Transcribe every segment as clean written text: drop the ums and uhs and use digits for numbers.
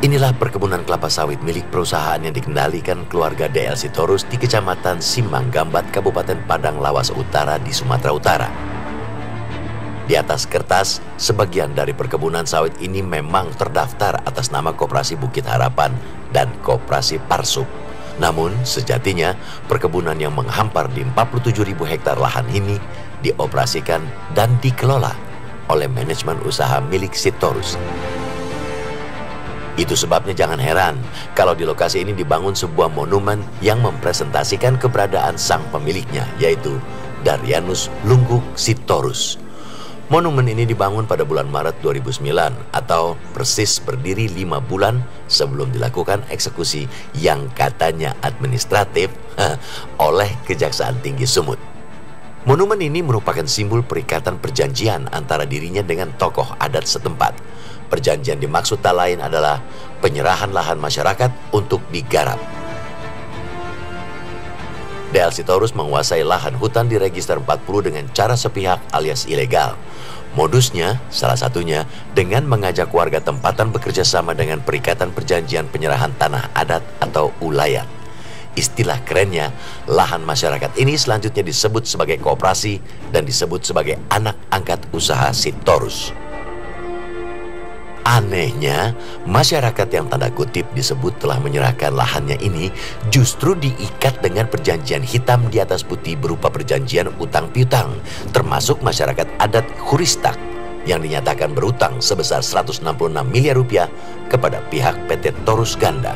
Inilah perkebunan kelapa sawit milik perusahaan yang dikendalikan keluarga DL Sitorus di Kecamatan Simbang Gambat, Kabupaten Padang Lawas Utara di Sumatera Utara. Di atas kertas, sebagian dari perkebunan sawit ini memang terdaftar atas nama Koperasi Bukit Harapan dan Koperasi Parsup. Namun, sejatinya perkebunan yang menghampar di 47.000 hektar lahan ini dioperasikan dan dikelola oleh manajemen usaha milik Sitorus. Itu sebabnya jangan heran kalau di lokasi ini dibangun sebuah monumen yang mempresentasikan keberadaan sang pemiliknya, yaitu Daryanus Lungguk Sitorus. Monumen ini dibangun pada bulan Maret 2009 atau persis berdiri 5 bulan sebelum dilakukan eksekusi yang katanya administratif oleh Kejaksaan Tinggi Sumut. Monumen ini merupakan simbol perikatan perjanjian antara dirinya dengan tokoh adat setempat. Perjanjian dimaksud tak lain adalah penyerahan lahan masyarakat untuk digarap. DL Sitorus menguasai lahan hutan di Register 40 dengan cara sepihak alias ilegal. Modusnya salah satunya dengan mengajak warga tempatan bekerja sama dengan perikatan perjanjian penyerahan tanah adat atau ulayat. Istilah kerennya, lahan masyarakat ini selanjutnya disebut sebagai koperasi dan disebut sebagai anak angkat usaha Sitorus. Anehnya, masyarakat yang tanda kutip disebut telah menyerahkan lahannya ini justru diikat dengan perjanjian hitam di atas putih berupa perjanjian utang piutang, termasuk masyarakat adat Khuristak yang dinyatakan berutang sebesar 166 miliar rupiah kepada pihak PT Torus Ganda.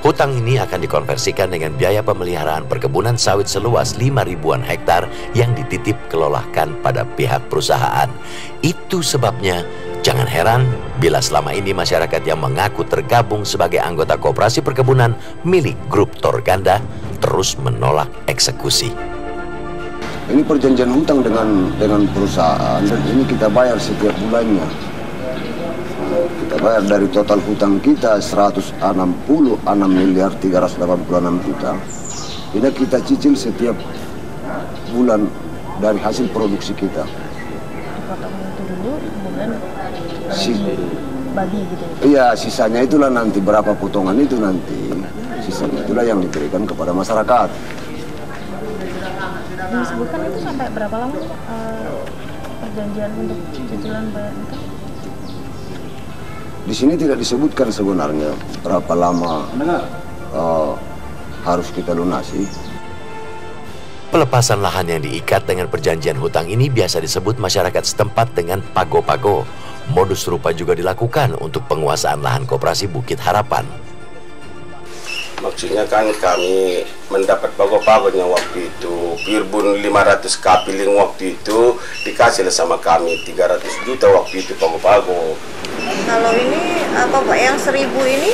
Hutang ini akan dikonversikan dengan biaya pemeliharaan perkebunan sawit seluas 5.000-an hektar yang dititip kelolakan pada pihak perusahaan. Itu sebabnya jangan heran bila selama ini masyarakat yang mengaku tergabung sebagai anggota koperasi perkebunan milik grup Torganda terus menolak eksekusi. Ini perjanjian hutang dengan perusahaan dan ini kita bayar setiap bulannya. Kita bayar dari total hutang kita 166 miliar 386 juta. Ini kita cicil setiap bulan dari hasil produksi kita. Dipotong itu dulu, kemudian bagi gitu. Iya, sisanya itulah nanti berapa potongan itu nanti. Sisanya itulah yang diberikan kepada masyarakat. Disebutkan itu sampai berapa lama perjanjian untuk cicilan bayar itu? Di sini tidak disebutkan sebenarnya berapa lama harus kita lunasi. Pelepasan lahan yang diikat dengan perjanjian hutang ini biasa disebut masyarakat setempat dengan pago-pago. Modus serupa juga dilakukan untuk penguasaan lahan koperasi Bukit Harapan. Maksudnya kan kami mendapat pago-pagonya waktu itu, Pirbun 500 kapiling waktu itu dikasih sama kami 300 juta waktu itu pago-pago. Kalau ini apa Pak, yang 1.000 ini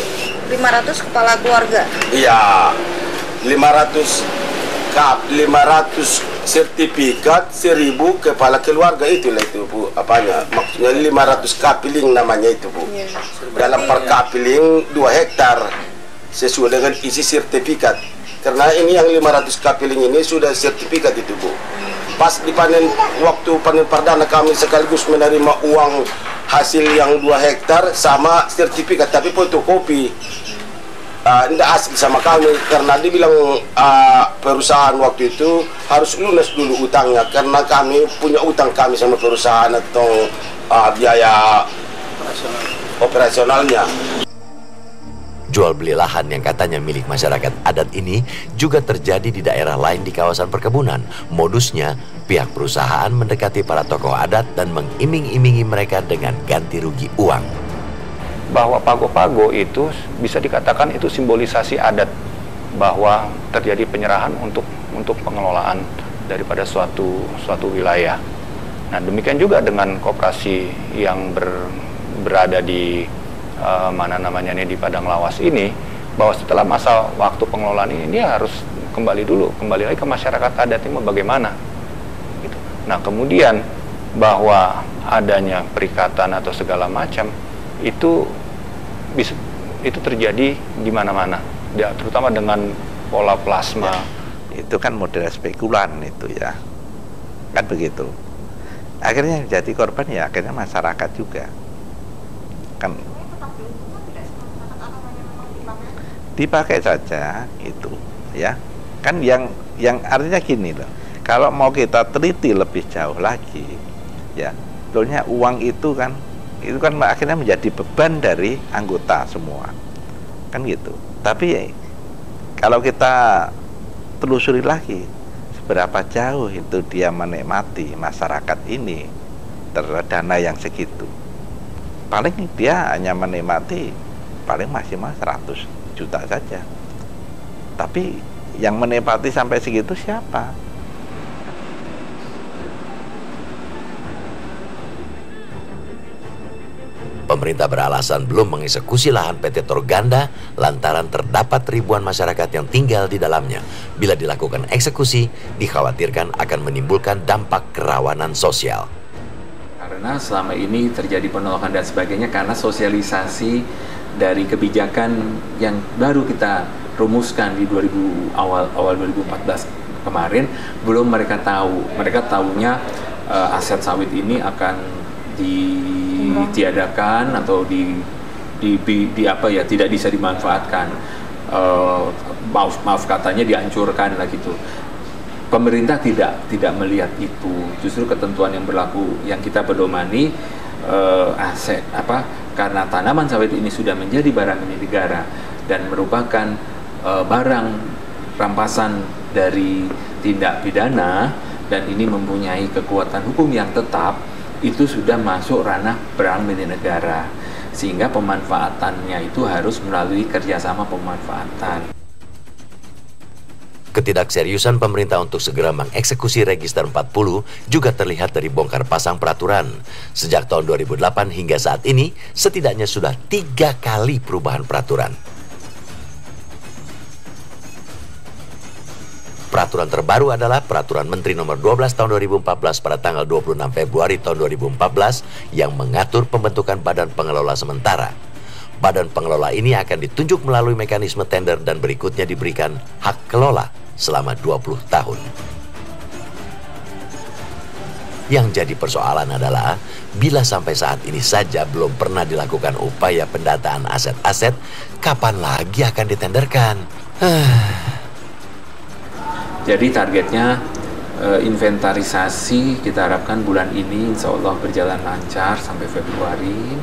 500 kepala keluarga? Iya, 500 sertifikat 1.000 kepala keluarga itulah itu Bu, apanya? Maksudnya 500 kapiling namanya itu Bu. Ya, dalam per kapiling 2 hektar sesuai dengan isi sertifikat. Karena ini yang 500 kapiling ini sudah sertifikat itu Bu. Pas dipanen, waktu panen perdana kami sekaligus menerima uang hasil yang 2 hektar sama sertifikat, tapi fotokopi. Tidak asli sama kami karena dibilang perusahaan waktu itu harus lunas dulu utangnya karena kami punya utang kami sama perusahaan atau biaya operasionalnya. Jual beli lahan yang katanya milik masyarakat adat ini juga terjadi di daerah lain di kawasan perkebunan. Modusnya, pihak perusahaan mendekati para tokoh adat dan mengiming-imingi mereka dengan ganti rugi uang. Bahwa pago-pago itu bisa dikatakan itu simbolisasi adat, bahwa terjadi penyerahan untuk pengelolaan daripada suatu wilayah. Nah, demikian juga dengan koperasi yang berada di di Padang Lawas ini, bahwa setelah masa waktu pengelolaan ini dia harus kembali lagi ke masyarakat adat ini bagaimana gitu. Nah, kemudian bahwa adanya perikatan atau segala macam itu terjadi di mana-mana, terutama dengan pola plasma. Itu kan model spekulan itu ya, kan begitu. Akhirnya jadi korban ya akhirnya masyarakat juga kan. dipakai saja itu, ya. Kan yang artinya gini loh. Kalau mau kita teliti lebih jauh lagi, ya, sebetulnya uang itu kan akhirnya menjadi beban dari anggota semua, kan gitu. Tapi kalau kita telusuri lagi, seberapa jauh itu dia menikmati masyarakat ini terhadap dana yang segitu, paling dia hanya menikmati paling maksimal 100 juta saja. Tapi yang menikmati sampai segitu siapa? Pemerintah beralasan belum mengeksekusi lahan PT Torganda lantaran terdapat ribuan masyarakat yang tinggal di dalamnya. Bila dilakukan eksekusi, dikhawatirkan akan menimbulkan dampak kerawanan sosial. Karena selama ini terjadi penolakan dan sebagainya karena sosialisasi dari kebijakan yang baru kita rumuskan di awal 2014 kemarin, belum mereka tahu. Mereka tahunya aset sawit ini akan ditiadakan atau tidak bisa dimanfaatkan, maaf katanya dihancurkan lah gitu. Pemerintah tidak melihat itu, justru ketentuan yang berlaku yang kita pedomani aset karena tanaman sawit ini sudah menjadi barang milik negara dan merupakan barang rampasan dari tindak pidana dan ini mempunyai kekuatan hukum yang tetap, itu sudah masuk ranah barang milik negara, sehingga pemanfaatannya itu harus melalui kerjasama pemanfaatan. Ketidakseriusan pemerintah untuk segera mengeksekusi Register 40 juga terlihat dari bongkar pasang peraturan. Sejak tahun 2008 hingga saat ini, setidaknya sudah 3 kali perubahan peraturan. Peraturan terbaru adalah Peraturan Menteri Nomor 12 Tahun 2014 pada tanggal 26 Februari tahun 2014 yang mengatur pembentukan Badan Pengelola Sementara. Badan pengelola ini akan ditunjuk melalui mekanisme tender dan berikutnya diberikan hak kelola selama 20 tahun. Yang jadi persoalan adalah bila sampai saat ini saja belum pernah dilakukan upaya pendataan aset-aset, kapan lagi akan ditenderkan? Jadi targetnya inventarisasi kita harapkan bulan ini insya Allah berjalan lancar sampai Februari.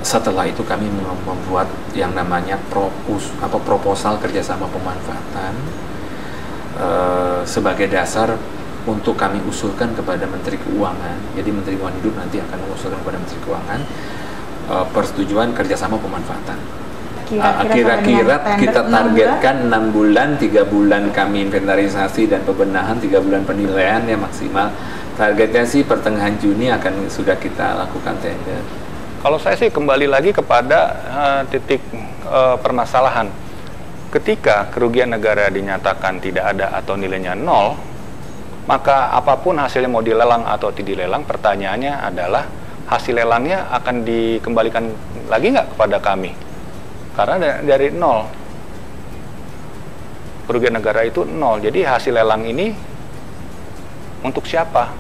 Setelah itu kami membuat yang namanya proposal kerjasama pemanfaatan sebagai dasar untuk kami usulkan kepada Menteri Keuangan. Jadi Menteri Keuangan Hidup nanti akan mengusulkan kepada Menteri Keuangan persetujuan kerjasama pemanfaatan. Kira-kira kita targetkan 6 bulan, 3 bulan kami inventarisasi dan pembenahan, 3 bulan penilaian ya maksimal. Targetnya sih pertengahan Juni akan sudah kita lakukan tender. Kalau saya sih kembali lagi kepada titik permasalahan. Ketika kerugian negara dinyatakan tidak ada atau nilainya 0, maka apapun hasilnya mau dilelang atau tidak dilelang, pertanyaannya adalah hasil lelangnya akan dikembalikan lagi nggak kepada kami? Karena dari 0, kerugian negara itu 0. Jadi hasil lelang ini untuk siapa?